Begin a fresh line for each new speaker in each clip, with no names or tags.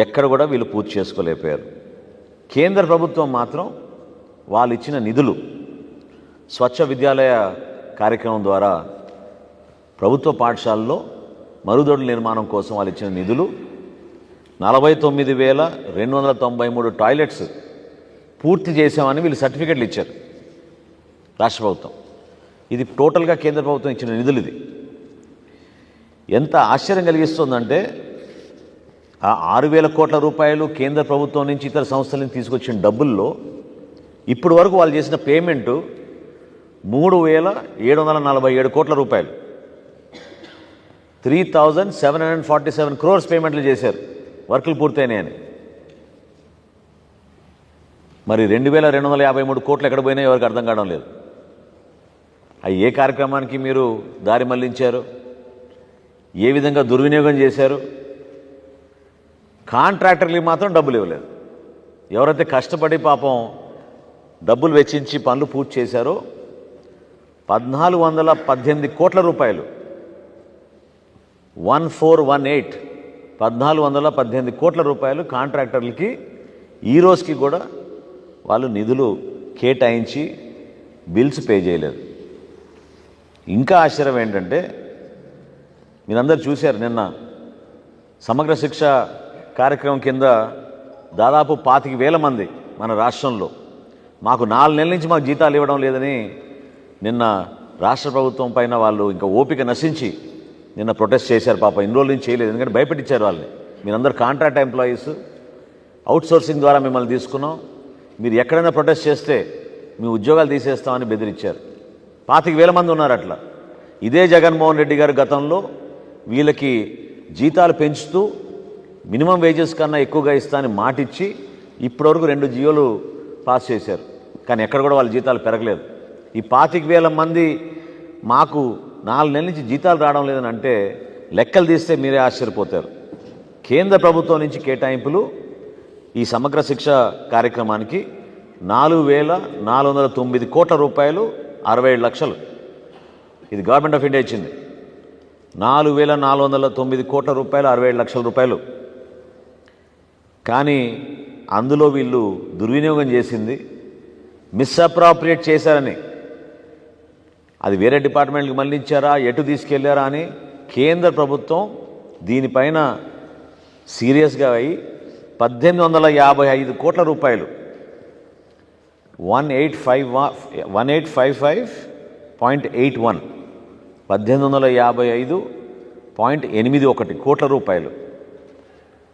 ఎక్కడ కూడా వీళ్ళు పూర్తి చేసుకోలేకపోయారు. కేంద్ర ప్రభుత్వం మాత్రం వాళ్ళు ఇచ్చిన నిధులు స్వచ్ఛ విద్యాలయ కార్యక్రమం ద్వారా ప్రభుత్వ పాఠశాలలో మరుగుదొడ్ల నిర్మాణం కోసం వాళ్ళు ఇచ్చిన నిధులు 49,293 టాయిలెట్స్ పూర్తి చేసామని వీళ్ళు సర్టిఫికెట్లు ఇచ్చారు రాష్ట్ర ప్రభుత్వం. ఇది టోటల్గా కేంద్ర ప్రభుత్వం ఇచ్చిన నిధులు. ఇది ఎంత ఆశ్చర్యం కలిగిస్తుందంటే ఆ 6,000 కోట్ల రూపాయలు కేంద్ర ప్రభుత్వం నుంచి ఇతర సంస్థల నుంచి తీసుకొచ్చిన డబ్బుల్లో ఇప్పటి వరకు వాళ్ళు చేసిన పేమెంటు 3,747 కోట్ల రూపాయలు, 3,747 crores పేమెంట్లు చేశారు వర్కులు పూర్తయినాయని. మరి 2,253 కోట్లు ఎక్కడ పోయినాయో ఎవరికి అర్థం కావడం లేదు. అవి ఏ కార్యక్రమానికి మీరు దారి మళ్లించారు, ఏ విధంగా దుర్వినియోగం చేశారు? కాంట్రాక్టర్లకి మాత్రం డబ్బులు ఇవ్వలేదు. ఎవరైతే కష్టపడి పాపం డబ్బులు వెచ్చించి పనులు పూర్తి చేశారో 1,418 కోట్ల రూపాయలు, 1,418 కోట్ల రూపాయలు కాంట్రాక్టర్లకి ఈ రోజుకి కూడా వాళ్ళు నిధులు కేటాయించి బిల్స్ పే చేయలేదు. ఇంకా ఆశ్చర్యం ఏంటంటే మీరందరూ చూశారు, నిన్న సమగ్ర శిక్ష కార్యక్రమం కింద దాదాపు 25,000 మంది మన రాష్ట్రంలో మాకు 4 నెలల నుంచి మాకు జీతాలు ఇవ్వడం లేదని నిన్న రాష్ట్ర ప్రభుత్వం పైన వాళ్ళు ఇంకా ఓపిక నశించి నిన్న ప్రొటెస్ట్ చేశారు. పాప ఇన్ని రోజుల నుంచి చేయలేదు, ఎందుకంటే భయపెట్టించారు వాళ్ళని. మీరందరూ కాంట్రాక్ట్ ఎంప్లాయీస్, అవుట్సోర్సింగ్ ద్వారా మిమ్మల్ని తీసుకున్నాం, మీరు ఎక్కడైనా ప్రొటెస్ట్ చేస్తే మీ ఉద్యోగాలు తీసేస్తామని బెదిరించారు. 25,000 మంది ఉన్నారు అట్లా. ఇదే జగన్మోహన్ రెడ్డి గారు గతంలో వీళ్ళకి జీతాలు పెంచుతూ మినిమం వేజెస్ కన్నా ఎక్కువగా ఇస్తానని మాటిచ్చి ఇప్పటివరకు 2 జియోలు పాస్ చేశారు, కానీ ఎక్కడ కూడా వాళ్ళ జీతాలు పెరగలేదు. ఈ 25,000 మంది మాకు 4 నెలల నుంచి జీతాలు రావడం లేదని అంటే లెక్కలు తీస్తే మీరే ఆశ్చర్యపోతారు. కేంద్ర ప్రభుత్వం నుంచి కేటాయింపులు ఈ సమగ్ర శిక్ష కార్యక్రమానికి 4,409 కోట్ల రూపాయలు, 67 లక్షలు. ఇది గవర్నమెంట్ ఆఫ్ ఇండియా ఇచ్చింది. 4,409 కోట్ల రూపాయలు, 67 లక్షల రూపాయలు. కానీ అందులో వీళ్ళు దుర్వినియోగం చేసింది, మిస్అప్రాప్రియేట్ చేశారని, అది వేరే డిపార్ట్మెంట్కి మళ్ళించారా, ఎటు తీసుకెళ్లారా అని కేంద్ర ప్రభుత్వం దీనిపైన సీరియస్గా అయి 1,855 కోట్ల రూపాయలు, 1855.81 1855.81 కోట్ల రూపాయలు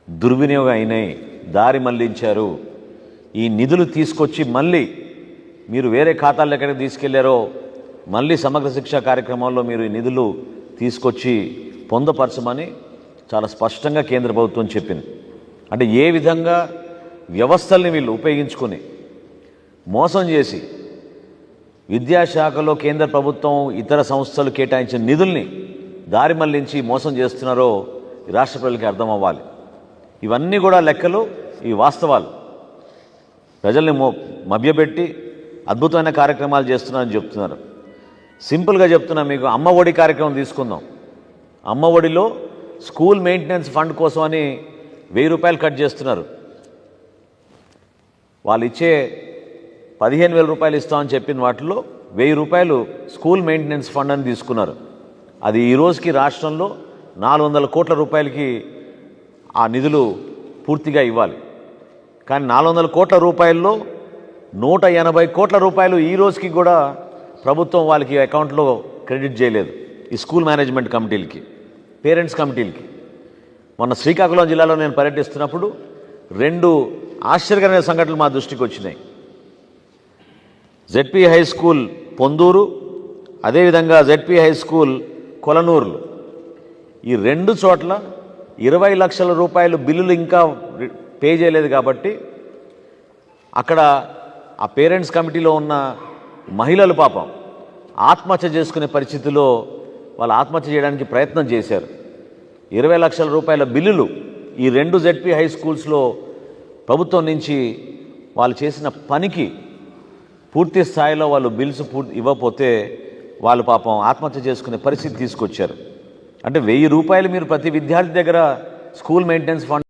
దుర్వినియోగం అయినాయి, దారి మళ్లించారు. ఈ నిధులు తీసుకొచ్చి మళ్ళీ మీరు వేరే ఖాతాలు ఎక్కడికి తీసుకెళ్లారో మళ్ళీ సమగ్ర శిక్ష కార్యక్రమంలో మీరు ఈ నిధులు తీసుకొచ్చి పొందపరచమని చాలా స్పష్టంగా కేంద్ర ప్రభుత్వం చెప్పింది. అంటే ఏ విధంగా వ్యవస్థల్ని వీళ్ళు ఉపయోగించుకొని మోసం చేసి విద్యాశాఖలో కేంద్ర ప్రభుత్వం ఇతర సంస్థలు కేటాయించిన నిధుల్ని దారి మళ్లించి మోసం చేస్తున్నారో ఈ రాష్ట్ర ప్రజలకి అర్థం అవ్వాలి. ఇవన్నీ కూడా లెక్కలు, ఈ వాస్తవాలు. ప్రజల్ని మభ్యపెట్టి అద్భుతమైన కార్యక్రమాలు చేస్తున్నారని చెప్తున్నారు. సింపుల్గా చెప్తున్నా మీకు, అమ్మ ఒడి కార్యక్రమం తీసుకుందాం. అమ్మ ఒడిలో స్కూల్ మెయింటెనెన్స్ ఫండ్ కోసం అని 1,000 రూపాయలు కట్ చేస్తున్నారు. వాళ్ళు ఇచ్చే 15,000 రూపాయలు ఇస్తామని చెప్పిన వాటిలో 1,000 రూపాయలు స్కూల్ మెయింటెనెన్స్ ఫండ్ అని తీసుకున్నారు. అది ఈ రోజుకి రాష్ట్రంలో 400 కోట్ల రూపాయలకి ఆ నిధులు పూర్తిగా ఇవ్వాలి. కానీ 400 కోట్ల రూపాయల్లో 180 కోట్ల రూపాయలు ఈ రోజుకి కూడా ప్రభుత్వం వాళ్ళకి అకౌంట్లో క్రెడిట్ చేయలేదు. ఈ స్కూల్ మేనేజ్మెంట్ కమిటీలకి, పేరెంట్స్ కమిటీలకి. మొన్న శ్రీకాకుళం జిల్లాలో నేను పర్యటిస్తున్నప్పుడు 2 ఆశ్చర్యకరమైన సంఘటనలు మా దృష్టికి వచ్చినాయి. జెడ్పీ హై స్కూల్ పొందూరు, అదేవిధంగా జెడ్పీ హై స్కూల్ కొలనూరులు, ఈ 2 చోట్ల 20 లక్షల రూపాయలు బిల్లులు ఇంకా పే చేయలేదు. కాబట్టి అక్కడ ఆ పేరెంట్స్ కమిటీలో ఉన్న మహిళలు పాపం ఆత్మహత్య చేసుకునే పరిస్థితిలో వాళ్ళు ఆత్మహత్య చేయడానికి ప్రయత్నం చేశారు. 20 లక్షల రూపాయల బిల్లులు ఈ 2 జెడ్పీ హై స్కూల్స్లో ప్రభుత్వం నుంచి వాళ్ళు చేసిన పనికి పూర్తి స్థాయిలో వాళ్ళు బిల్స్ ఇవ్వకపోతే వాళ్ళు పాపం ఆత్మహత్య చేసుకునే పరిస్థితి తీసుకొచ్చారు. అంటే 1000 రూపాయలు మీరు ప్రతి విద్యార్థి దగ్గర స్కూల్ మెయింటెనెన్స్ ఫండ్